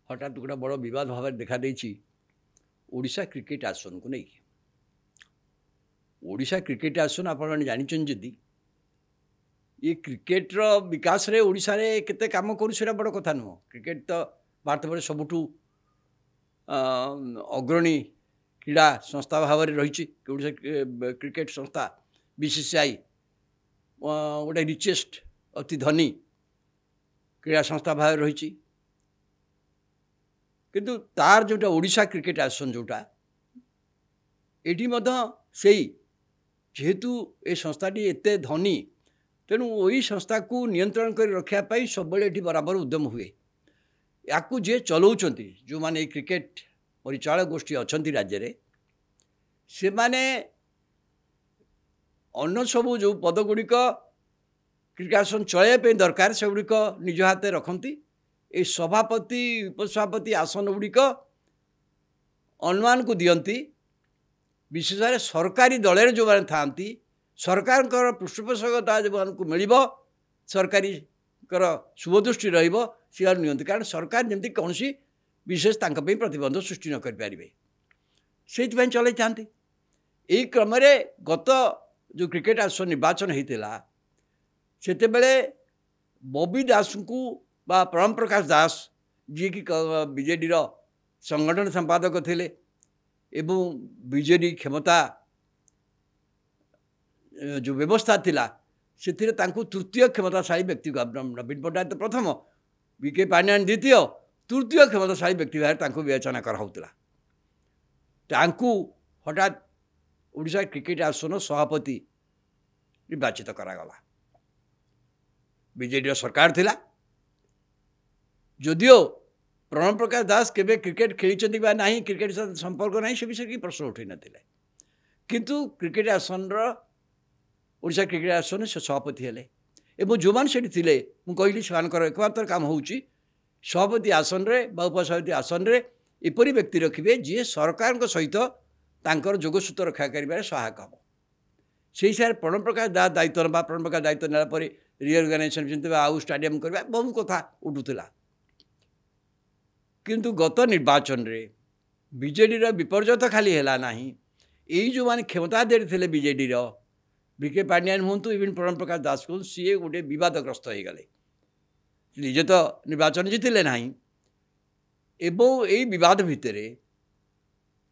हठात गोटे बड़ बद भाव देखा ओडिशा क्रिकेट आसन को नहीं ओडिशा क्रिकेट आसन आप जानते ये क्रिकेटर विकास रे ओडिशा रे केते काम करू बड़ कथा नुह क्रिकेट तो भारत वर्ष सबुठू अग्रणी क्रीड़ा संस्था भाव में रही ओडिशा क्रिकेट संस्था बीसीसीआई गोटे रिचेस्ट अति धनी क्रीड़ा संस्था भाव में रही किंतु तार जोटा ओडिशा क्रिकेट आसन जोटा एटी से जेहेतु ये संस्थाटी एत धनी तेणु वही संस्था को नियंत्रण कर रखापी सब बराबर उद्यम हुए या जे चलाउछंती जो माने क्रिकेट परिचालक गोष्ठी अच्छा राज्य में से माने अन्न सबू जो पदगुड़िक क्रिकेट आसन चलैया दरकार से गुड़िक निज हाथ रखती ये सभापति उपसभापति आसन गुड़िक अनुमान को दियंती विशेष सरकारी दल जो मैंने था सरकार पृष्ठपोषकता जो मिल सरकारी शुभदृष्टि रे नियंती कारण सरकार जमी कौन विशेष प्रतिबंध सृष्टि न करें से चल था यही क्रम गत जो क्रिकेट आसन निर्वाचन होता से बबी दास को बा प्रणम प्रकाश दास जी की बीजेडी संगठन संपादक थे एवं बीजेडी क्षमता जो व्यवस्था थिला से तृतीय क्षमताशाली व्यक्ति नवीन पट्टनायक तो प्रथम बीके पांड्यान द्वितीय तृतीय क्षमताशाली व्यक्ति भाव विवेचना कराला हठात ओडिशा क्रिकेट आसन सभापति निर्वाचित करागला बीजेडी सरकार थिला जदियो प्रणव प्रकाश दास केबे क्रिकेट खेली बा नहीं क्रिकेट संपर्क नहीं से विषय की प्रश्न उठे नथिले किंतु क्रिकेट आसन ओडिशा क्रिकेट आसन से सभापति हेले एवं जो मैंने से थे मुझे एक मात्र काम हो सभापति आसन रे बा उपसभापति आसन रे एपरी व्यक्ति रखिए जी सरकार सहित तांकर जोगसूत्र रक्षा कर सहायक हम से हिसाब से प्रणव प्रकाश दास दायित्व ना प्रणव प्रकाश दायित्व नाला रिअर्गानाइजेसन आउ स्टाडियम करवा बहुत कथा उठूला किंतु गत निर्वाचन रे बीजेडी विपर्जय तो खाली है ना यही जो मैंने क्षमता दे बीजेडी बीके पांड्यान हूँ इवन प्रणव प्रकाश दास को सी गोटे बदग्रस्त हो गले निजे तो निर्वाचन जीतिले ना एवं यही बद भितर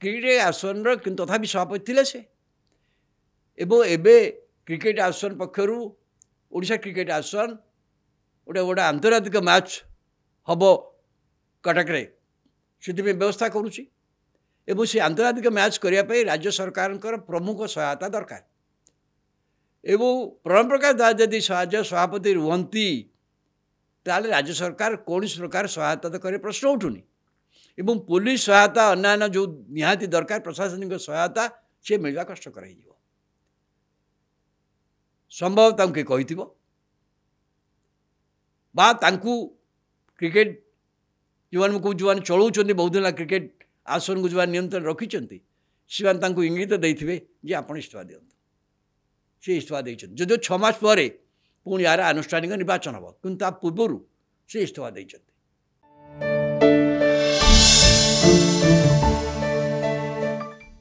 क्रिकेट आसन किंतु तथापि सभापति थे से एवं एबे क्रिकेट आसन पक्षर ओडिशा क्रिकेट आसन गोटे गोटे आंतर्जातिक मैच हम कटक रे से व्यवस्था करुच्ची एवं से आंतर्जातिक मैच करने राज्य सरकार प्रमुख सहायता दरकार एवं प्रणव प्रकाश दास यदि सभापति रुहंती ताले राज्य सरकार कौन प्रकार सहायता तो करे प्रश्न उठुनी एवं पुलिस सहायता अन्य जो निहाती दरकार प्रशासनिक सहायता से मिलवा कष्टकर हो संभव तांके कहिथिबो बा तांकू क्रिकेट जो चलाउछन्ती बहुत दिन क्रिकेट आसन को जो नियंत्रण रखिंट से इंगित देते जे आपण इस्तीफा दिंतु से इस्तीफा देते जो 6 मास पर पुणी यार आनुष्ठानिक निर्वाचन हम कि पूर्वर से इस्तीफा देते